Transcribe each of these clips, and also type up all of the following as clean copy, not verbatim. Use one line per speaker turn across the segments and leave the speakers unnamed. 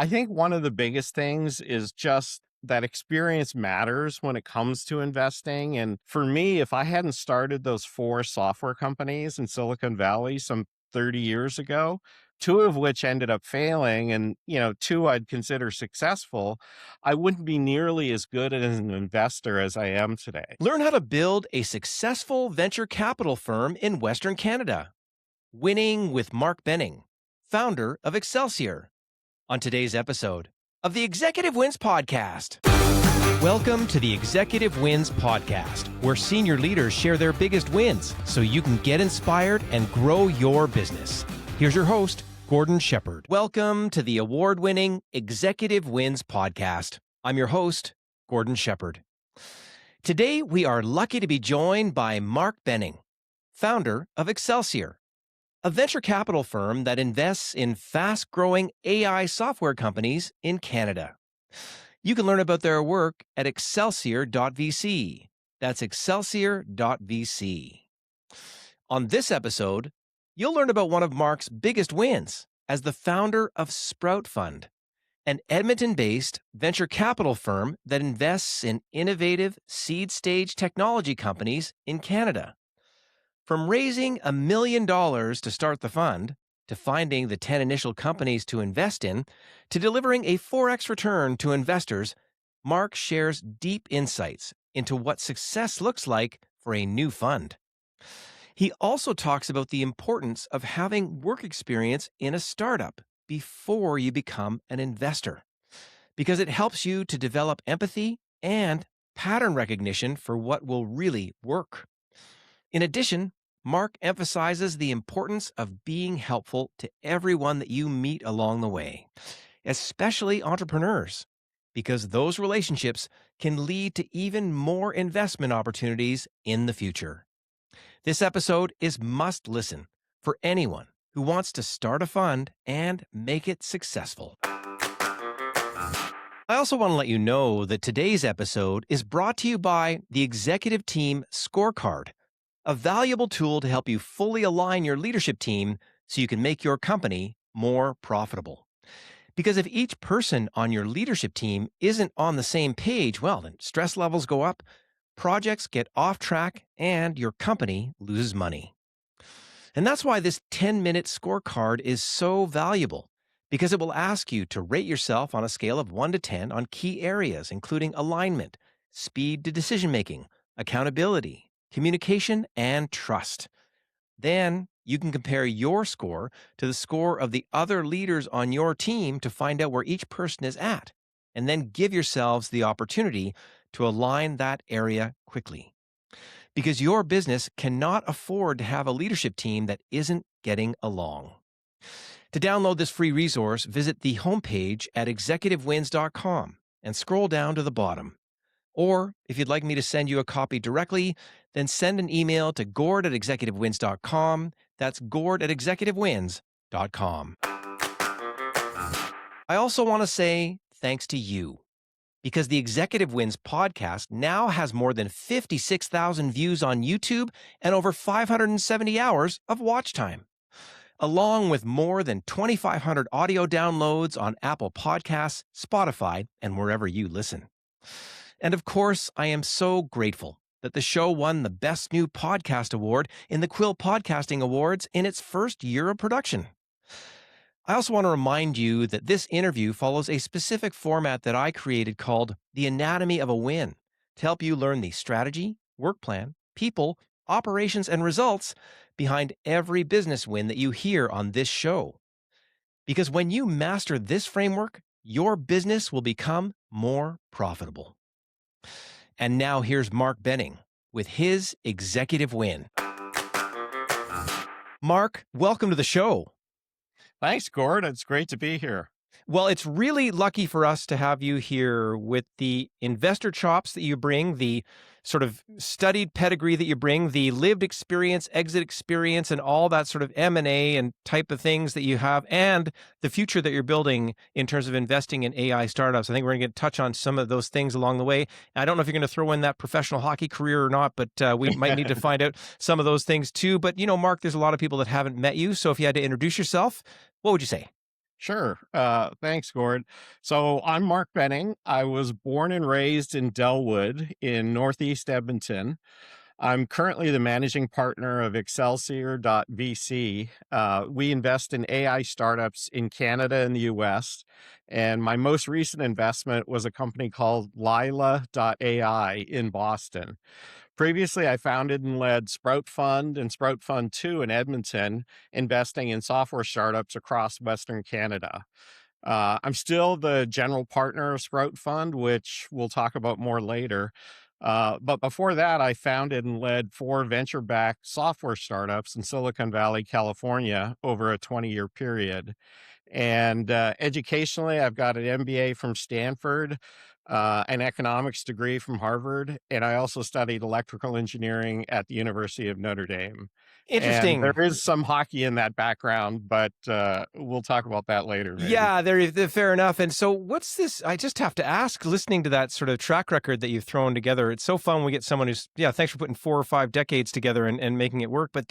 I think one of the biggest things is just that experience matters when it comes to investing. And for me, if I hadn't started those four software companies in Silicon Valley some 30 years ago, two of which ended up failing and, two I'd consider successful, I wouldn't be nearly as good as an investor as I am today.
Learn how to build a successful venture capital firm in Western Canada. Winning with Mark Benning, founder of Excelsior, on today's episode of the Executive Wins Podcast. Welcome to the Executive Wins Podcast, where senior leaders share their biggest wins so you can get inspired and grow your business. Here's your host, Gordon Shepherd. Welcome to the award-winning Executive Wins Podcast. I'm your host, Gordon Shepherd. Today, we are lucky to be joined by Mark Benning, founder of Excelsior, a venture capital firm that invests in fast-growing AI software companies in Canada. You can learn about their work at excelsior.vc. That's excelsior.vc. On this episode, you'll learn about one of Mark's biggest wins as the founder of Sprout Fund, an Edmonton-based venture capital firm that invests in innovative seed-stage technology companies in Canada. From raising $1 million to start the fund, to finding the 10 initial companies to invest in, to delivering a 4x return to investors, Mark shares deep insights into what success looks like for a new fund. He also talks about the importance of having work experience in a startup before you become an investor, because it helps you to develop empathy and pattern recognition for what will really work. In addition, Mark emphasizes the importance of being helpful to everyone that you meet along the way, especially entrepreneurs, because those relationships can lead to even more investment opportunities in the future. This episode is must listen for anyone who wants to start a fund and make it successful. I also want to let you know that today's episode is brought to you by the Executive Team Scorecard, a valuable tool to help you fully align your leadership team so you can make your company more profitable. Because if each person on your leadership team isn't on the same page, well, then stress levels go up, projects get off track, and your company loses money. And that's why this 10-minute scorecard is so valuable, because it will ask you to rate yourself on a scale of 1 to 10 on key areas, including alignment, speed to decision-making, accountability, communication, and trust. Then you can compare your score to the score of the other leaders on your team to find out where each person is at, and then give yourselves the opportunity to align that area quickly. Because your business cannot afford to have a leadership team that isn't getting along. To download this free resource, visit the homepage at executivewins.com and scroll down to the bottom. Or if you'd like me to send you a copy directly, then send an email to gord@executivewins.com. That's gord@executivewins.com. I also want to say thanks to you, because the Executive Wins podcast now has more than 56,000 views on YouTube and over 570 hours of watch time, along with more than 2,500 audio downloads on Apple Podcasts, Spotify, and wherever you listen. And of course, I am so grateful that the show won the Best New Podcast Award in the Quill Podcasting Awards in its first year of production. I also want to remind you that this interview follows a specific format that I created called The Anatomy of a Win, to help you learn the strategy, work plan, people, operations, and results behind every business win that you hear on this show. Because when you master this framework, your business will become more profitable. And now here's Mark Benning with his executive win. Mark, welcome to the show.
Thanks, Gord. It's great to be here.
Well, it's really lucky for us to have you here with the investor chops that you bring, the sort of studied pedigree that you bring, the lived experience, exit experience, and all that sort of M&A and type of things that you have, and the future that you're building in terms of investing in AI startups. I think we're going to touch on some of those things along the way. I don't know if you're going to throw in that professional hockey career or not, but we might need to find out some of those things too. But, you know, Mark, there's a lot of people that haven't met you. So if you had to introduce yourself, what would you say?
Sure. Thanks, Gord. So I'm Mark Benning. I was born and raised in Delwood in Northeast Edmonton. I'm currently the managing partner of Excelsior.vc. We invest in AI startups in Canada and the US. And my most recent investment was a company called Lila.ai in Boston. Previously, I founded and led Sprout Fund and Sprout Fund 2 in Edmonton, investing in software startups across Western Canada. I'm still the general partner of Sprout Fund, which we'll talk about more later. But before that, I founded and led four venture backed software startups in Silicon Valley, California over a 20-year period. And educationally, I've got an MBA from Stanford, an economics degree from Harvard, and I also studied electrical engineering at the University of Notre Dame. And there
Interesting.
is some hockey in that background, but we'll talk about that later, maybe.
Yeah, there fair enough. And so what's this? I just have to ask, listening to that sort of track record that you've thrown together, it's so fun when we get someone who's, yeah, thanks for putting 4 or 5 decades together and making it work. But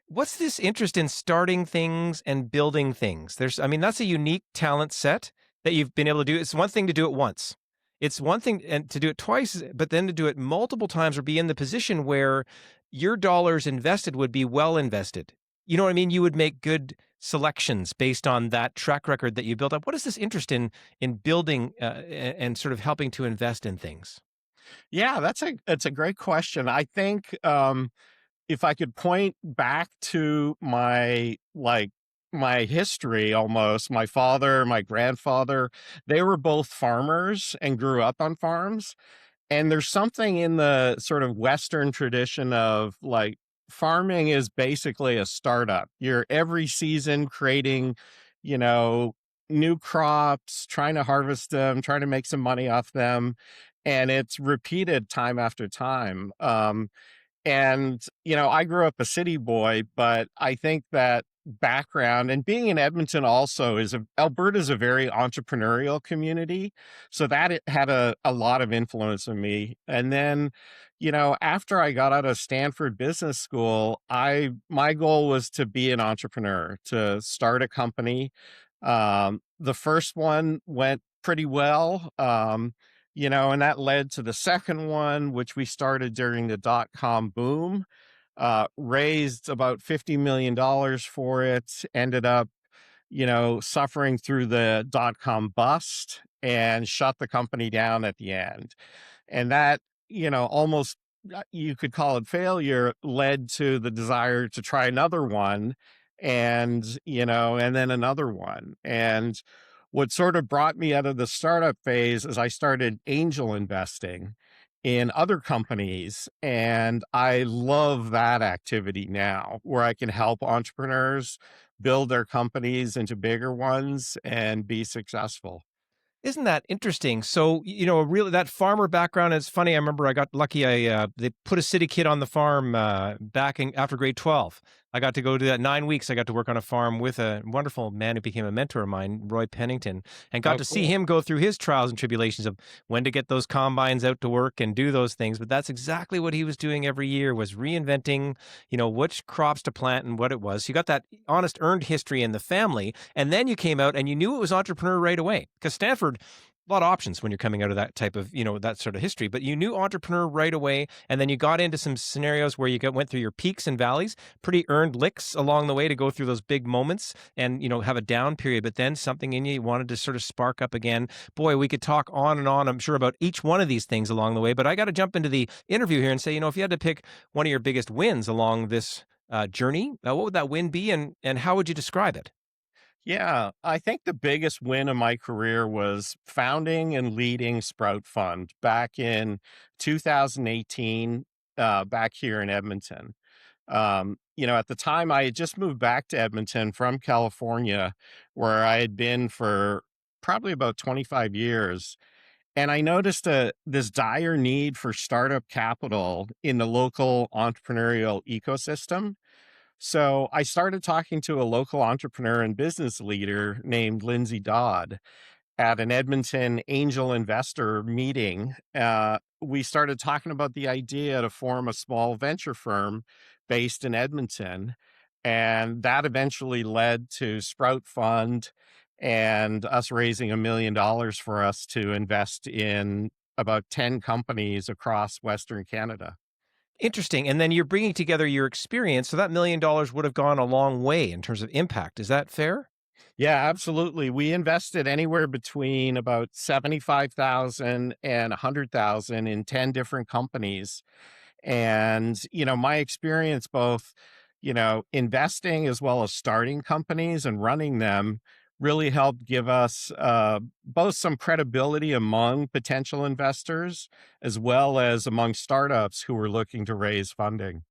what's this interest in starting things and building things? I mean, that's a unique talent set that you've been able to do. It's one thing to do it once. It's one thing and to do it twice, but then to do it multiple times or be in the position where your dollars invested would be well invested. You know what I mean? You would make good selections based on that track record that you built up. What is this interest in building and sort of helping to invest in things?
Yeah, that's a great question. I think if I could point back to my history almost, my father, my grandfather, they were both farmers and grew up on farms. And there's something in the sort of Western tradition of farming is basically a startup. You're every season creating, you know, new crops, trying to harvest them, trying to make some money off them. And it's repeated time after time. I grew up a city boy, but I think that background and being in Edmonton also Alberta's a very entrepreneurial community. So that it had a lot of influence on me. And then, after I got out of Stanford Business School, my goal was to be an entrepreneur, to start a company. The first one went pretty well. And that led to the second one, which we started during the dot-com boom, raised about $50 million for it, ended up, suffering through the dot-com bust and shut the company down at the end. And that, almost you could call it failure, led to the desire to try another one and then another one. And what sort of brought me out of the startup phase is I started angel investing in other companies. And I love that activity now, where I can help entrepreneurs build their companies into bigger ones and be successful.
Isn't that interesting? So, really that farmer background is funny. I remember I got lucky. They put a city kid on the farm after grade 12. I got to go do that 9 weeks. I got to work on a farm with a wonderful man who became a mentor of mine, Roy Pennington, and got
Oh,
to see
cool.
him go through his trials and tribulations of when to get those combines out to work and do those things. But that's exactly what he was doing every year, was reinventing, which crops to plant and what it was. So you got that honest earned history in the family. And then you came out and you knew it was entrepreneur right away, because Stanford, a lot of options when you're coming out of that type of, that sort of history, but you knew entrepreneur right away. And then you got into some scenarios where went through your peaks and valleys, pretty earned licks along the way to go through those big moments and, have a down period. But then something in you wanted to sort of spark up again. Boy, we could talk on and on, I'm sure, about each one of these things along the way. But I got to jump into the interview here and say, if you had to pick one of your biggest wins along this journey, what would that win be, and how would you describe it?
Yeah, I think the biggest win of my career was founding and leading Sprout Fund back in 2018, back here in Edmonton. At the time, I had just moved back to Edmonton from California, where I had been for probably about 25 years. And I noticed this dire need for startup capital in the local entrepreneurial ecosystem. So I started talking to a local entrepreneur and business leader named Lindsay Dodd at an Edmonton angel investor meeting. We started talking about the idea to form a small venture firm based in Edmonton. And that eventually led to Sprout Fund and us raising $1 million for us to invest in about 10 companies across Western Canada.
Interesting. And then you're bringing together your experience. So that $1 million would have gone a long way in terms of impact. Is that fair?
Yeah, absolutely. We invested anywhere between about 75,000 and 100,000 in 10 different companies. And, my experience both, investing as well as starting companies and running them really helped give us both some credibility among potential investors as well as among startups who were looking to raise funding.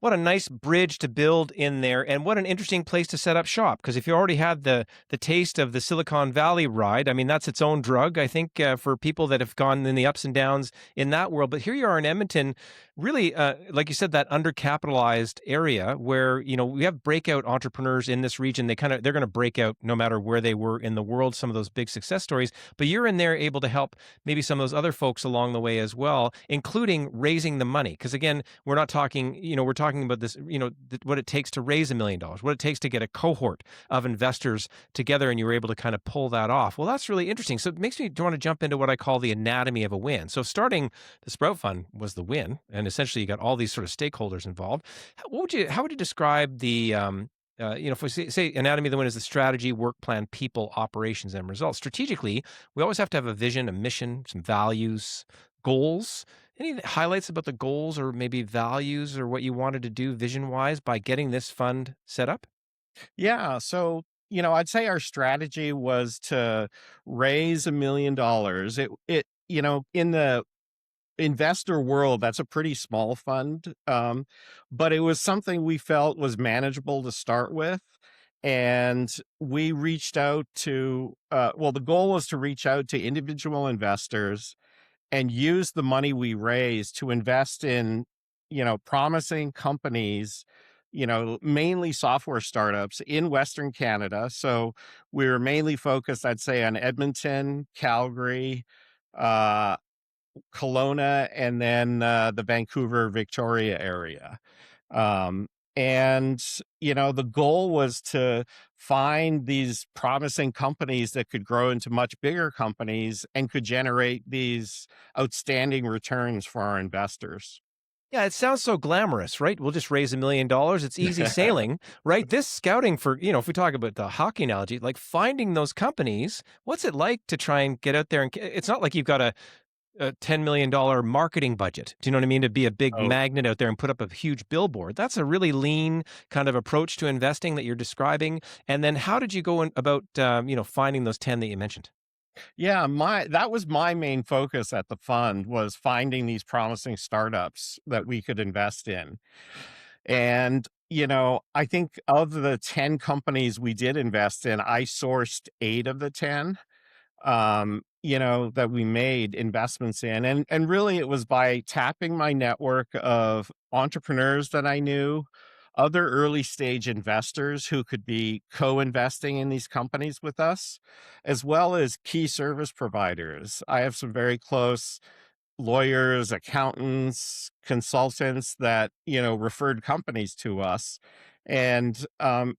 What a nice bridge to build in there, and what an interesting place to set up shop. Because if you already had the taste of the Silicon Valley ride, I mean, that's its own drug, I think, for people that have gone in the ups and downs in that world. But here you are in Edmonton, really, like you said, that undercapitalized area where we have breakout entrepreneurs in this region. They're going to break out no matter where they were in the world. Some of those big success stories, but you're in there able to help maybe some of those other folks along the way as well, including raising the money. Because again, we're not talking, we're talking about this, what it takes to raise $1 million, what it takes to get a cohort of investors together, and you were able to kind of pull that off. Well, that's really interesting. So it makes me want to jump into what I call the anatomy of a win. So starting the Sprout Fund was the win, and essentially you got all these sort of stakeholders involved. How would you describe the if we say anatomy of the win is the strategy, work plan, people, operations, and results. Strategically, we always have to have a vision, a mission, some values, goals. Any highlights about the goals or maybe values or what you wanted to do vision wise by getting this fund set up?
Yeah. So, I'd say our strategy was to raise $1 million. In the investor world, that's a pretty small fund. But it was something we felt was manageable to start with. And we reached out to, the goal was to reach out to individual investors and use the money we raised to invest in, promising companies, mainly software startups in Western Canada. So we were mainly focused, I'd say, on Edmonton, Calgary, uh, Kelowna, and then the Vancouver, Victoria area. Um, and, the goal was to find these promising companies that could grow into much bigger companies and could generate these outstanding returns for our investors.
Yeah, it sounds so glamorous, right? We'll just raise $1 million. It's easy sailing, right? This scouting for, if we talk about the hockey analogy, like finding those companies, what's it like to try and get out there? And it's not like you've got a $10 million marketing budget. Do you know what I mean? To be a big
Oh,
magnet out there and put up a huge billboard. That's a really lean kind of approach to investing that you're describing. And then how did you go about, finding those 10 that you mentioned?
yeah, that was my main focus at the fund was finding these promising startups that we could invest in. And, I think of the 10 companies we did invest in, I sourced 8 of the 10, that we made investments in. And really it was by tapping my network of entrepreneurs that I knew, other early stage investors who could be co-investing in these companies with us, as well as key service providers. I have some very close lawyers, accountants, consultants that, referred companies to us. And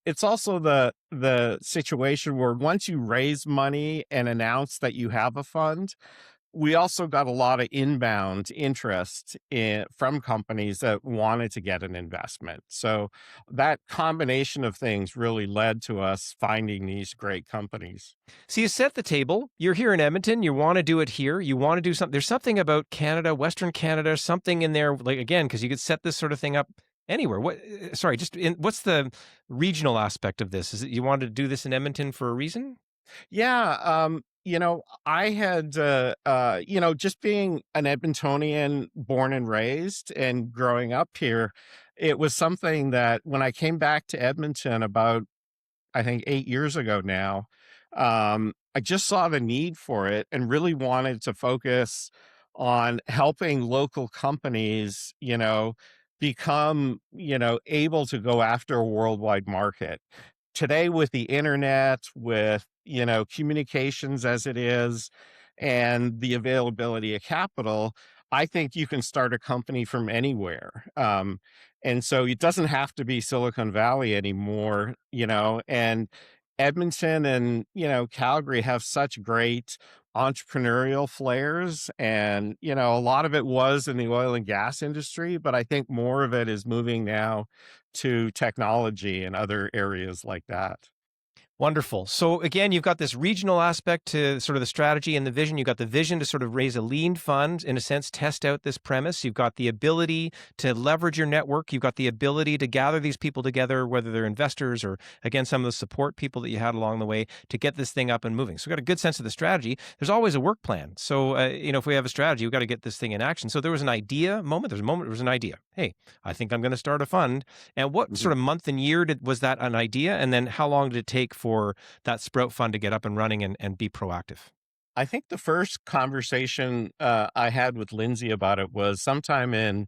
it's also the situation where once you raise money and announce that you have a fund, we also got a lot of inbound interest from companies that wanted to get an investment. So that combination of things really led to us finding these great companies.
So you set the table. You're here in Edmonton. You want to do it here. You want to do something. There's something about Canada, Western Canada, something in there, like again, because you could set this sort of thing up anywhere. Sorry, what's the regional aspect of this? Is it you wanted to do this in Edmonton for a reason?
Yeah, I had, just being an Edmontonian born and raised and growing up here, it was something that when I came back to Edmonton about, I think, 8 years ago now, I just saw the need for it and really wanted to focus on helping local companies, become, able to go after a worldwide market. Today with the internet, with, communications as it is, and the availability of capital, I think you can start a company from anywhere. And so it doesn't have to be Silicon Valley anymore, and Edmonton and, Calgary have such great entrepreneurial flares. And, a lot of it was in the oil and gas industry, but I think more of it is moving now to technology and other areas like that.
Wonderful. So again, you've got this regional aspect to sort of the strategy and the vision. You've got the vision to sort of raise a lean fund, in a sense, test out this premise. You've got the ability to leverage your network. You've got the ability to gather these people together, whether they're investors or, again, some of the support people that you had along the way to get this thing up and moving. So we've got a good sense of the strategy. There's always a work plan. So, if we have a strategy, we've got to get this thing in action. So there was an idea moment. There's a moment, there was an idea. Hey, I think I'm going to start a fund. And what
Mhm.
sort of month and year was that an idea? And then how long did it take for that Sprout Fund to get up and running and be proactive?
I think the first conversation I had with Lindsay about it was sometime in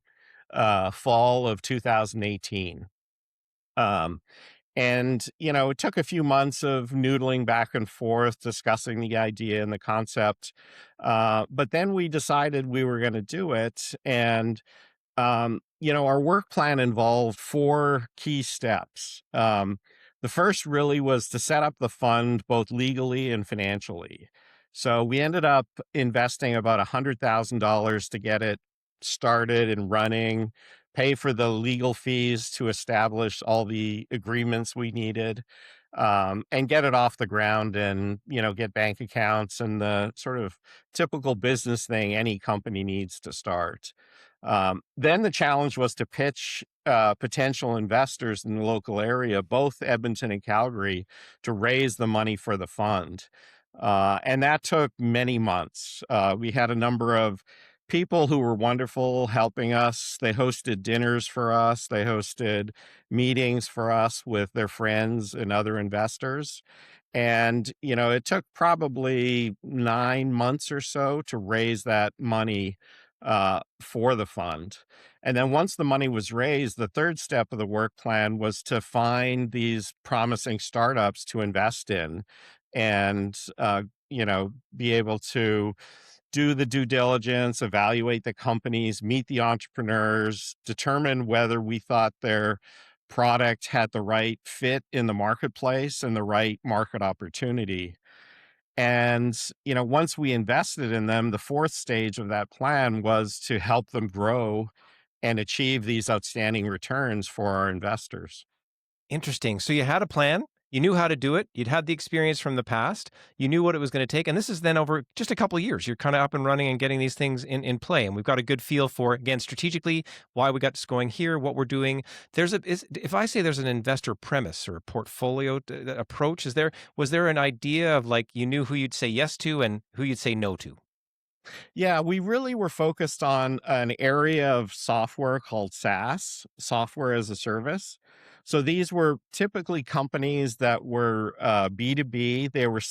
fall of 2018. Um, and, it took a few months of noodling back and forth, discussing the idea and the concept. But then we decided we were going to do it. And our work plan involved four key steps. The first really was to set up the fund both legally and financially. So we ended up investing about $100,000 to get it started and running, pay for the legal fees to establish all the agreements we needed, and get it off the ground and, get bank accounts and the sort of typical business thing any company needs to start. Then the challenge was to pitch potential investors in the local area, both Edmonton and Calgary, to raise the money for the fund. And that took many months. We had a number of people who were wonderful helping us. They hosted dinners for us, they hosted meetings for us with their friends and other investors. And, it took probably 9 months or so to raise that money for the fund. And then once the money was raised, the third step of the work plan was to find these promising startups to invest in and, be able to do the due diligence, evaluate the companies, meet the entrepreneurs, determine whether we thought their product had the right fit in the marketplace and the right market opportunity. And, once we invested in them, the fourth stage of that plan was to help them grow and achieve these outstanding returns for our investors.
Interesting. So you had a plan. You knew how to do it. You'd had the experience from the past. You knew what it was going to take. And this is then over just a couple of years. You're kind of up and running and getting these things in play. And we've got a good feel for, again, strategically, why we got this going here, what we're doing. If I say there's an investor premise or a portfolio approach, was there an idea of like you knew who you'd say yes to and who you'd say no to?
Yeah, we really were focused on an area of software called SaaS, software as a service. So these were typically companies that were B2B. They were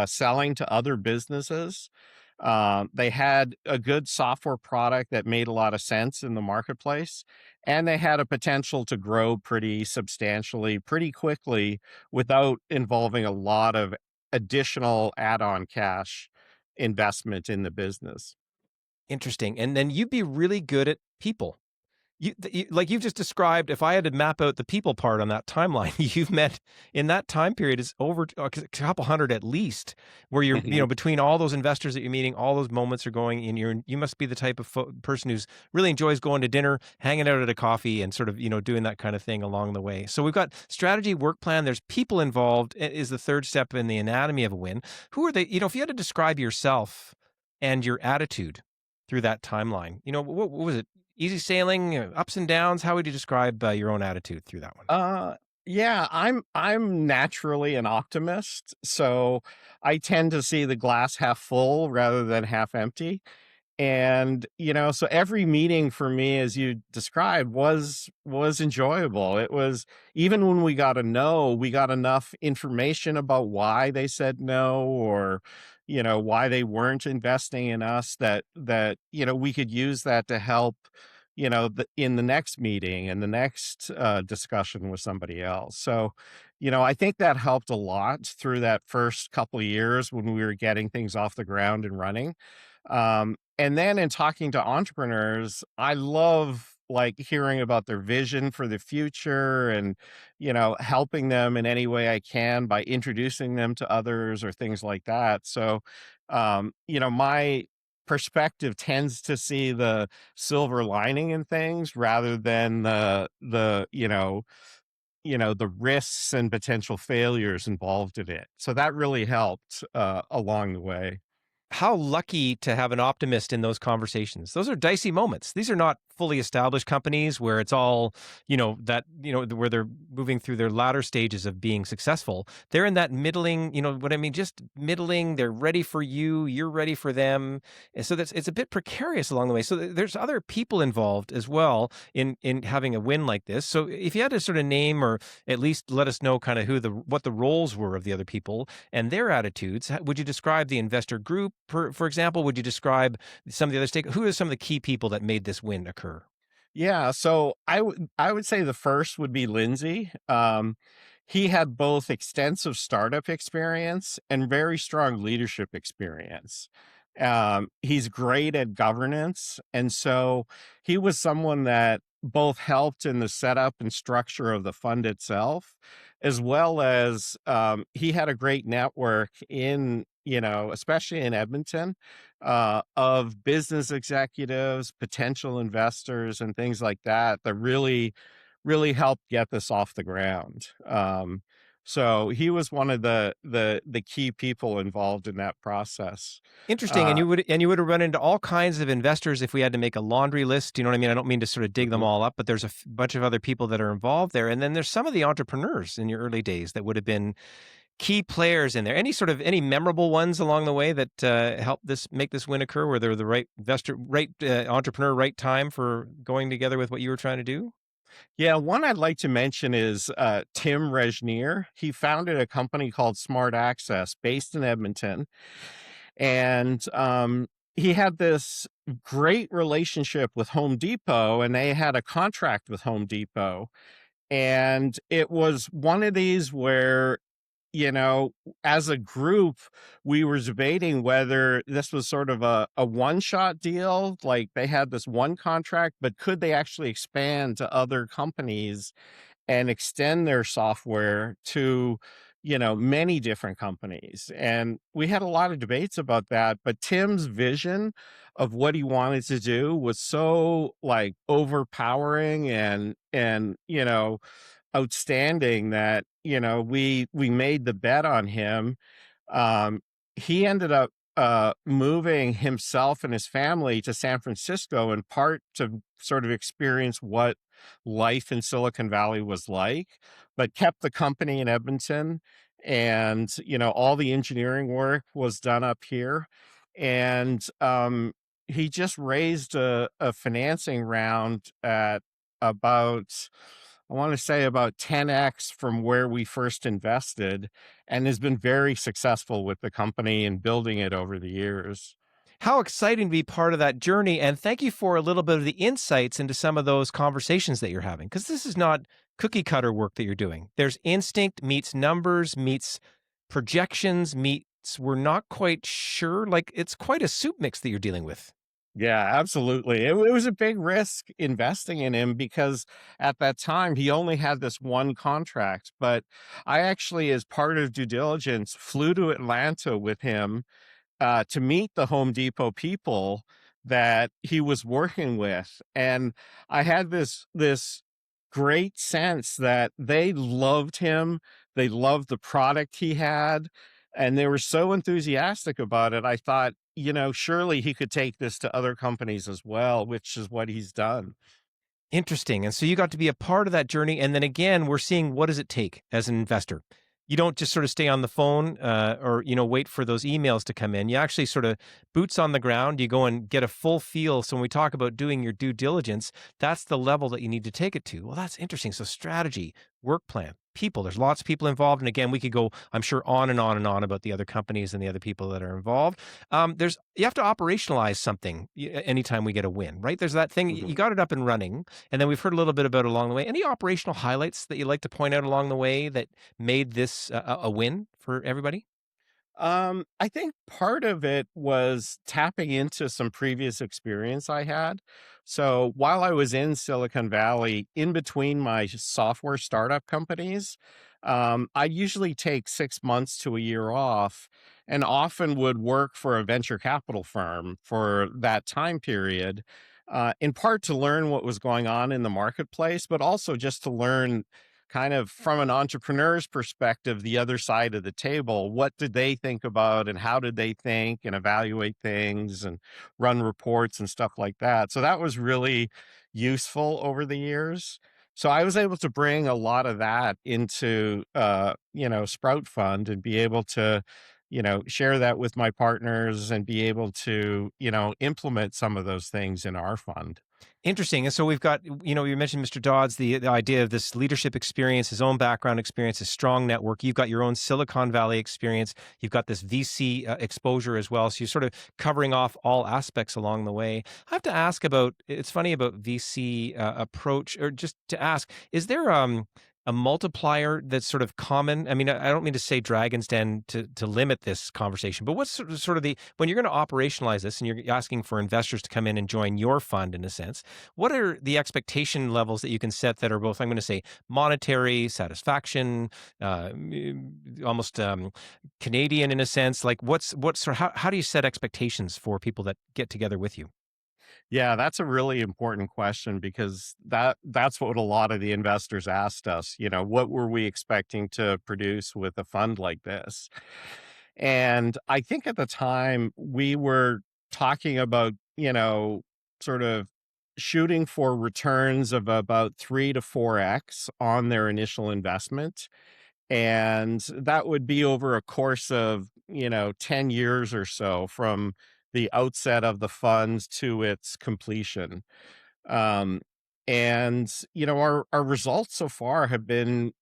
selling to other businesses. They had a good software product that made a lot of sense in the marketplace, and they had a potential to grow pretty substantially, pretty quickly, without involving a lot of additional add on cash investment in the business.
Interesting. And then you'd be really good at people. Like you've just described, if I had to map out the people part on that timeline, you've met in that time period is over a couple hundred at least, where you're,
Mhm.
between all those investors that you're meeting, all those moments are going and you must be the type of person who's really enjoys going to dinner, hanging out at a coffee and sort of, doing that kind of thing along the way. So we've got strategy, work plan, there's people involved is the third step in the anatomy of a win. Who are they, if you had to describe yourself and your attitude through that timeline, what was it? Easy sailing, ups and downs. How would you describe your own attitude through that one?
Uh, yeah, I'm naturally an optimist, so I tend to see the glass half full rather than half empty. And, so every meeting for me, as you described, was enjoyable. It was, even when we got a no, we got enough information about why they said no, or, why they weren't investing in us, that we could use that to help, in the next meeting and the next discussion with somebody else. So, I think that helped a lot through that first couple of years when we were getting things off the ground and running. And then in talking to entrepreneurs, I love like hearing about their vision for the future and, helping them in any way I can by introducing them to others or things like that. So, my perspective tends to see the silver lining in things rather than the risks and potential failures involved in it. So that really helped along the way.
How lucky to have an optimist in those conversations. Those are dicey moments. These are not fully established companies where it's all, where they're moving through their latter stages of being successful. They're in that middling, what I mean, just middling. They're ready for you, you're ready for them. And so it's a bit precarious along the way. So there's other people involved as well in having a win like this. So if you had to sort of name or at least let us know kind of what the roles were of the other people and their attitudes, would you describe the investor group? For example, would you describe some of the other who are some of the key people that made this win occur?
Yeah, so I would say the first would be Lindsay. He had both extensive startup experience and very strong leadership experience. He's great at governance, and so he was someone that both helped in the setup and structure of the fund itself, as well as he had a great network especially in Edmonton, of business executives, potential investors, and things like that that really, really helped get this off the ground. So he was one of the key people involved in that process.
Interesting, and
Uh,
you would have run into all kinds of investors if we had to make a laundry list. You know what I mean? I don't mean to sort of dig them
mhm.
all up, but there's a bunch of other people that are involved there, and then there's some of the entrepreneurs in your early days that would have been key players in there. Any memorable ones along the way that helped this make this win occur? Where they were the right investor, right entrepreneur, right time for going together with what you were trying to do?
Yeah, one I'd like to mention is Tim Rejnier. He founded a company called Smart Access based in Edmonton. And he had this great relationship with Home Depot, and they had a contract with Home Depot. And it was one of these where, you know, as a group, we were debating whether this was sort of a one shot deal. Like they had this one contract, but could they actually expand to other companies and extend their software to, many different companies? And we had a lot of debates about that, but Tim's vision of what he wanted to do was so like overpowering and outstanding that, we made the bet on him. He ended up moving himself and his family to San Francisco in part to sort of experience what life in Silicon Valley was like, but kept the company in Edmonton. And, all the engineering work was done up here. And he just raised a financing round at about, I want to say about 10x from where we first invested, and has been very successful with the company and building it over the years.
How exciting to be part of that journey. And thank you for a little bit of the insights into some of those conversations that you're having, because this is not cookie cutter work that you're doing. There's instinct meets numbers, meets projections, meets we're not quite sure. Like it's quite a soup mix that you're dealing with.
Yeah, absolutely. It was a big risk investing in him because at that time he only had this one contract. But I actually, as part of due diligence, flew to Atlanta with him to meet the Home Depot people that he was working with. And I had this great sense that they loved him. They loved the product he had, and they were so enthusiastic about it. I thought, surely he could take this to other companies as well, which is what he's done.
Interesting. And so you got to be a part of that journey. And then again, we're seeing what does it take as an investor? You don't just sort of stay on the phone or, wait for those emails to come in. You actually sort of boots on the ground. You go and get a full feel. So when we talk about doing your due diligence, that's the level that you need to take it to. Well, that's interesting. So strategy, work plan, people. There's lots of people involved. And again, we could go, I'm sure, on and on and on about the other companies and the other people that are involved. You have to operationalize something anytime we get a win, right? There's that thing, you
Mhm.
got it up and running. And then we've heard a little bit about it along the way. Any operational highlights that you'd like to point out along the way that made this a win for everybody?
I think part of it was tapping into some previous experience I had. So while I was in Silicon Valley, in between my software startup companies, I usually take 6 months to a year off and often would work for a venture capital firm for that time period, in part to learn what was going on in the marketplace, but also just to learn kind of from an entrepreneur's perspective, the other side of the table. What did they think about and how did they think and evaluate things and run reports and stuff like that? So that was really useful over the years. So I was able to bring a lot of that into, Sprout Fund and be able to, share that with my partners and be able to, implement some of those things in our fund.
Interesting. And so we've got, you mentioned Mr. Dodds, the idea of this leadership experience, his own background experience, his strong network. You've got your own Silicon Valley experience. You've got this VC exposure as well. So you're sort of covering off all aspects along the way. I have to ask about, it's funny about VC approach, or just to ask, is there a multiplier that's sort of common? I mean, I don't mean to say Dragon's Den to limit this conversation, but what's sort of the, when you're going to operationalize this and you're asking for investors to come in and join your fund in a sense, what are the expectation levels that you can set that are both, I'm going to say, monetary satisfaction, almost Canadian in a sense? Like, what's sort of, how do you set expectations for people that get together with you?
Yeah, that's a really important question because that's what a lot of the investors asked us, what were we expecting to produce with a fund like this? And I think at the time we were talking about, sort of shooting for returns of about 3 to 4x on their initial investment, and that would be over a course of 10 years or so from the outset of the funds to its completion. um and our results so far have been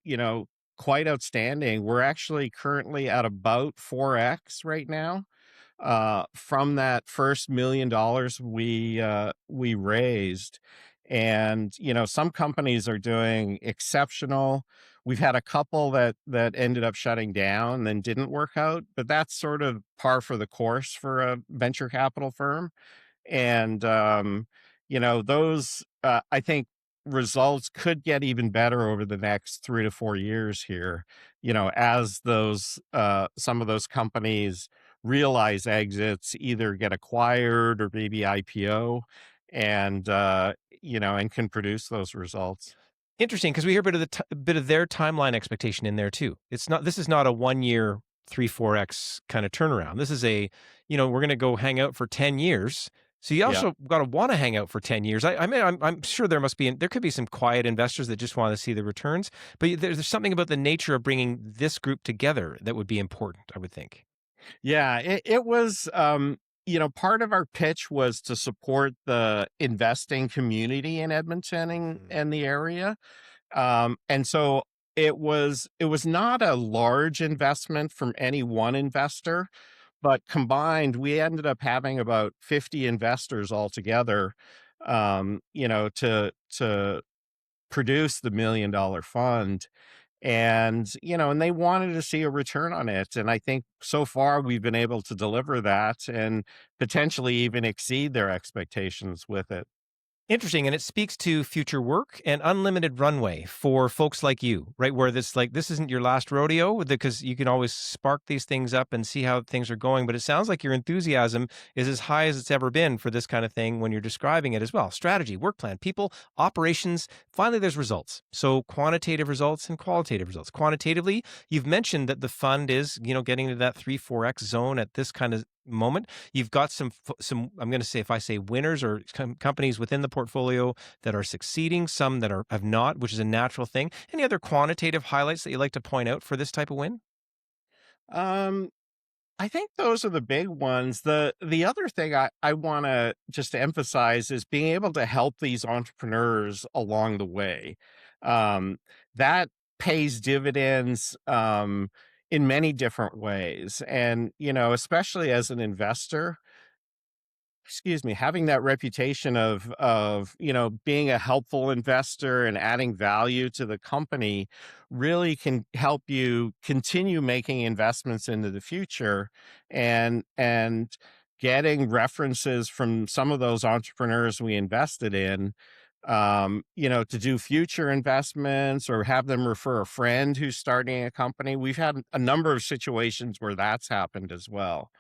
quite outstanding. We're actually currently at about 4x right now, from that first $1 million we raised. And some companies are doing exceptional. We've had a couple that ended up shutting down and didn't work out, but that's sort of par for the course for a venture capital firm. And those, I think, results could get even better over the next 3 to 4 years here, as those some of those companies realize exits, either get acquired or maybe IPO, and and can produce those results.
Interesting, because we hear a bit of bit of their timeline expectation in there too. It's not, this is not a 1 year 3-4x kind of turnaround. This is a, we're going to go hang out for 10 years. So you
Yeah.
also got to want to hang out for 10 years. I mean, I'm sure there could be some quiet investors that just want to see the returns, but there's something about the nature of bringing this group together that would be important, I would think.
Yeah, it was, part of our pitch was to support the investing community in Edmonton
Mhm.
and the area. And so it was not a large investment from any one investor, but combined, we ended up having about 50 investors altogether, to produce the $1 million fund. And they wanted to see a return on it. And I think so far we've been able to deliver that and potentially even exceed their expectations with it.
Interesting, and it speaks to future work and unlimited runway for folks like you, right? Where this, like, this isn't your last rodeo, because you can always spark these things up and see how things are going. But it sounds like your enthusiasm is as high as it's ever been for this kind of thing when you're describing it as well. Strategy, work plan, people, operations. Finally, there's results. So quantitative results and qualitative results. Quantitatively, you've mentioned that the fund is, getting to that 3-4x zone at this kind of moment. You've got some, I'm going to say, if I say winners or companies within the portfolio that are succeeding, some that have not, which is a natural thing. Any other quantitative highlights that you like to point out for this type of win?
Um, I think those are the big ones. The other thing I want to just emphasize is being able to help these entrepreneurs along the way. That pays dividends in many different ways. And, especially as an investor, excuse me, having that reputation of being a helpful investor and adding value to the company really can help you continue making investments into the future, and getting references from some of those entrepreneurs we invested in, to do future investments or have them refer a friend who's starting a company. We've had a number of situations where that's happened as well.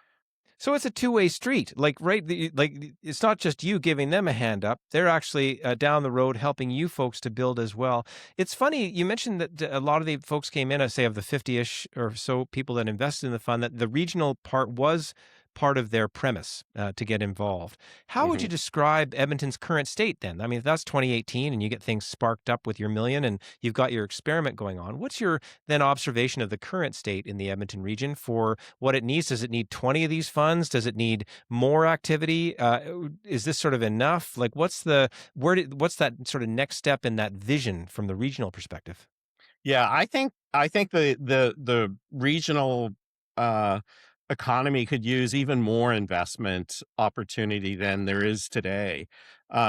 So it's a two-way street. Like, right, it's not just you giving them a hand up. They're actually down the road helping you folks to build as well. It's funny you mentioned that a lot of the folks came in, I say of the 50-ish or so people that invested in the fund, that the regional part was part of their premise to get involved. How would you
Mhm.
describe Edmonton's current state then? I mean, if that's 2018 and you get things sparked up with your million and you've got your experiment going on, what's your then observation of the current state in the Edmonton region for what it needs? Does it need 20 of these funds? Does it need more activity? Is this sort of enough? Like, what's that sort of next step in that vision from the regional perspective?
Yeah, I think the regional uh, economy could use even more investment opportunity than there is today.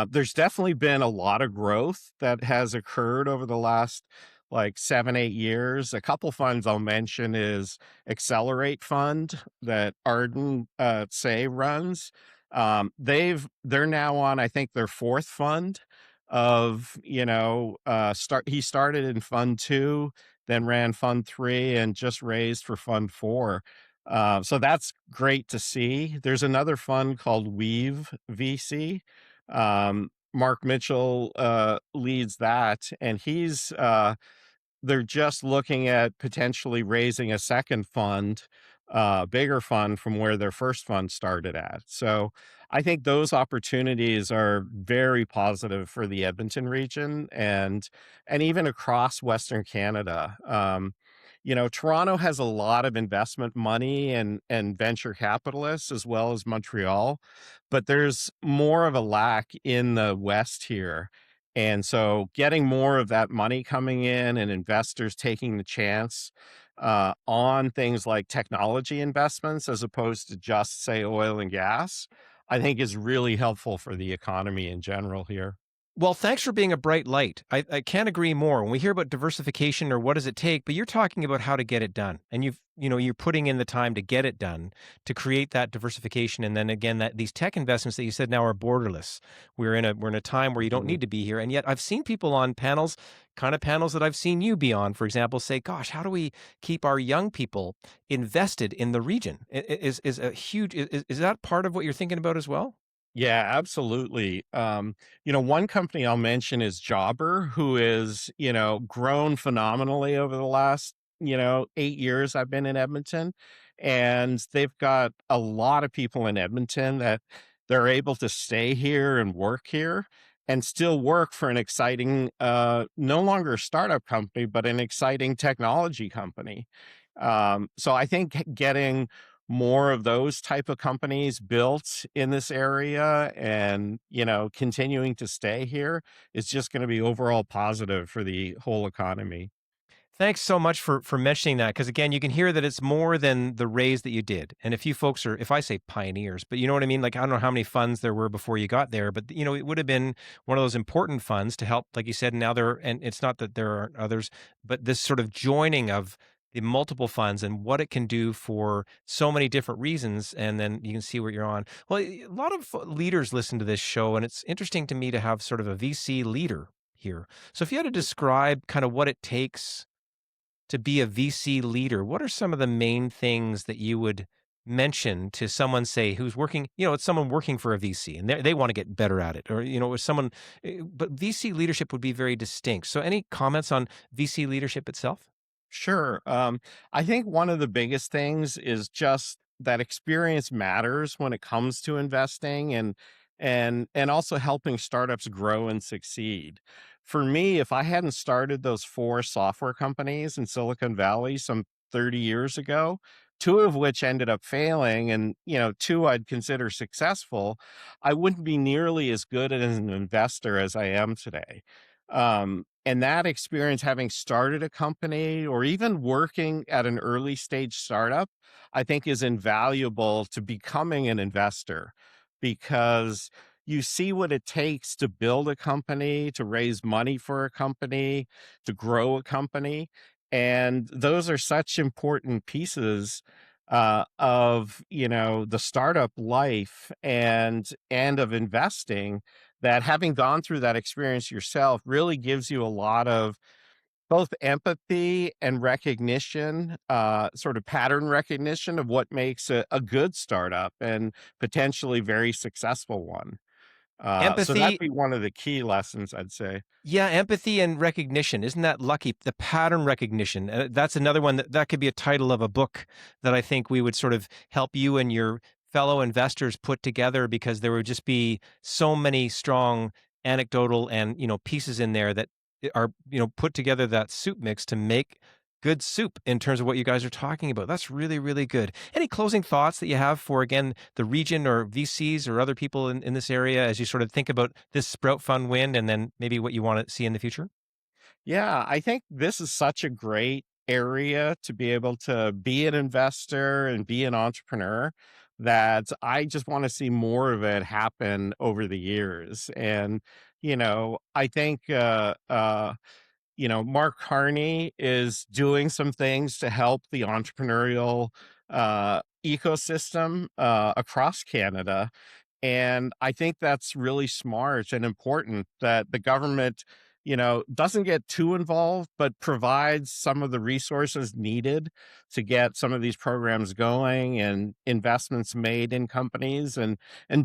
There's definitely been a lot of growth that has occurred over the last like 7, 8 years. A couple funds I'll mention is Accelerate Fund that Arden Say runs. They're now on, I think, their fourth fund of, he started in fund 2, then ran fund 3, and just raised for fund 4. So that's great to see. There's another fund called Weave VC. Mark Mitchell leads that, and they're just looking at potentially raising a second fund, bigger fund from where their first fund started at. So I think those opportunities are very positive for the Edmonton region, and even across Western Canada. Toronto has a lot of investment money and venture capitalists as well as Montreal, but there's more of a lack in the West here. And so getting more of that money coming in and investors taking the chance on things like technology investments as opposed to just, say, oil and gas, I think is really helpful for the economy in general here.
Well, thanks for being a bright light. I can't agree more. When we hear about diversification or what does it take, but you're talking about how to get it done. And you're putting in the time to get it done, to create that diversification. And then again, that these tech investments that you said now are borderless. We're in a time where you don't
Mhm.
need to be here. And yet I've seen people on panels, kind of panels that I've seen you be on, for example, say, gosh, how do we keep our young people invested in the region? Is a huge, is that part of what you're thinking about as well?
Yeah, absolutely. One company I'll mention is Jobber, who is, grown phenomenally over the last, 8 years I've been in Edmonton. And they've got a lot of people in Edmonton that they're able to stay here and work here and still work for an exciting, no longer a startup company, but an exciting technology company. So I think getting more of those type of companies built in this area and, continuing to stay here is just going to be overall positive for the whole economy.
Thanks so much for mentioning that because again, you can hear that it's more than the raise that you did. And if you folks are, if I say pioneers, but you know what I mean? Like I don't know how many funds there were before you got there, but it would have been one of those important funds to help, like you said. Now there, and it's not that there aren't others, but this sort of joining of the multiple funds and what it can do for so many different reasons. And then you can see where you're on. Well, a lot of leaders listen to this show, and it's interesting to me to have sort of a VC leader here. So if you had to describe kind of what it takes to be a VC leader, what are some of the main things that you would mention to someone, say, who's working, it's someone working for a VC and they want to get better at it, or, it's someone, but VC leadership would be very distinct. So any comments on VC leadership itself?
Sure. I think one of the biggest things is just that experience matters when it comes to investing and also helping startups grow and succeed. For me, if I hadn't started those four software companies in Silicon Valley some 30 years ago, two of which ended up failing and, two I'd consider successful, I wouldn't be nearly as good as an investor as I am today. And that experience, having started a company or even working at an early stage startup, I think is invaluable to becoming an investor, because you see what it takes to build a company, to raise money for a company, to grow a company. And those are such important pieces of, the startup life and of investing, that having gone through that experience yourself really gives you a lot of both empathy and recognition, sort of pattern recognition of what makes a good startup and potentially very successful one. So that'd
Empathy.
be one of the key lessons, I'd say.
Yeah, empathy and recognition. Isn't that lucky? The pattern recognition. That's another one that could be a title of a book that I think we would sort of help you and your fellow investors put together, because there would just be so many strong anecdotal and, pieces in there that are, put together that soup mix to make good soup in terms of what you guys are talking about. That's really, really good. Any closing thoughts that you have for, again, the region or VCs or other people in this area as you sort of think about this Sprout Fund win and then maybe what you want to see in the future?
Yeah, I think this is such a great area to be able to be an investor and be an entrepreneur, that I just want to see more of it happen over the years. And, I think, Mark Carney is doing some things to help the entrepreneurial ecosystem across Canada. And I think that's really smart and important that the government, doesn't get too involved, but provides some of the resources needed to get some of these programs going and investments made in companies, and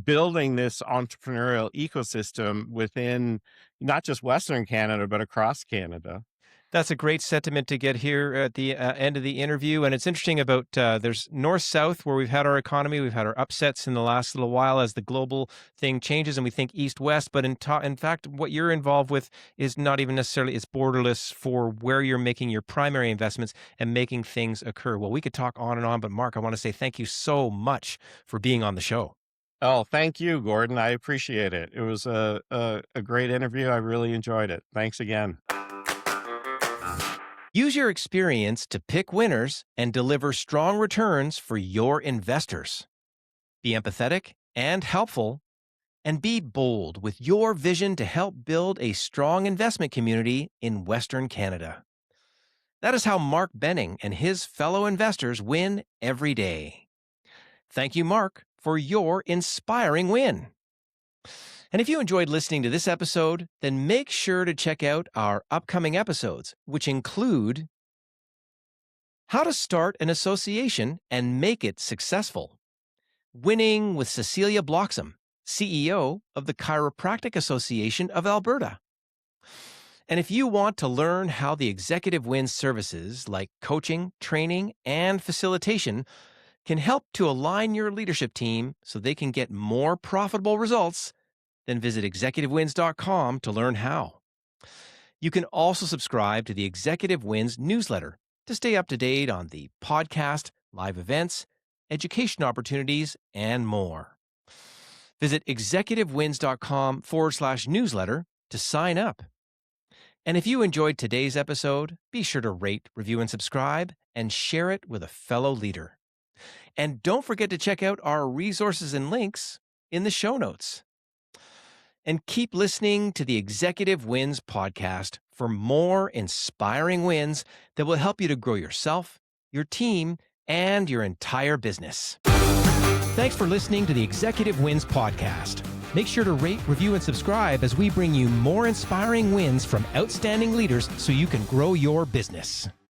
building this entrepreneurial ecosystem within not just Western Canada, but across Canada.
That's a great sentiment to get here at the end of the interview. And it's interesting about there's north south where we've had our economy, we've had our upsets in the last little while as the global thing changes, and we think east west. But in fact, what you're involved with is not even necessarily, it's borderless for where you're making your primary investments and making things occur. Well, we could talk on, but Mark, I want to say thank you so much for being on the show.
Oh, thank you, Gordon. I appreciate it. It was a great interview. I really enjoyed it. Thanks again.
Use your experience to pick winners and deliver strong returns for your investors. Be empathetic and helpful, and be bold with your vision to help build a strong investment community in Western Canada. That is how Mark Benning and his fellow investors win every day. Thank you, Mark, for your inspiring win. And if you enjoyed listening to this episode, then make sure to check out our upcoming episodes, which include how to start an association and make it successful, winning with Cecilia Bloxham, CEO of the Chiropractic Association of Alberta. And if you want to learn how the Executive Wins services like coaching, training, and facilitation can help to align your leadership team so they can get more profitable results, then visit executivewins.com to learn how. You can also subscribe to the Executive Wins newsletter to stay up to date on the podcast, live events, education opportunities, and more. Visit executivewins.com/newsletter to sign up. And if you enjoyed today's episode, be sure to rate, review, and subscribe, and share it with a fellow leader. And don't forget to check out our resources and links in the show notes. And keep listening to the Executive Wins podcast for more inspiring wins that will help you to grow yourself, your team, and your entire business. Thanks for listening to the Executive Wins podcast. Make sure to rate, review, and subscribe as we bring you more inspiring wins from outstanding leaders so you can grow your business.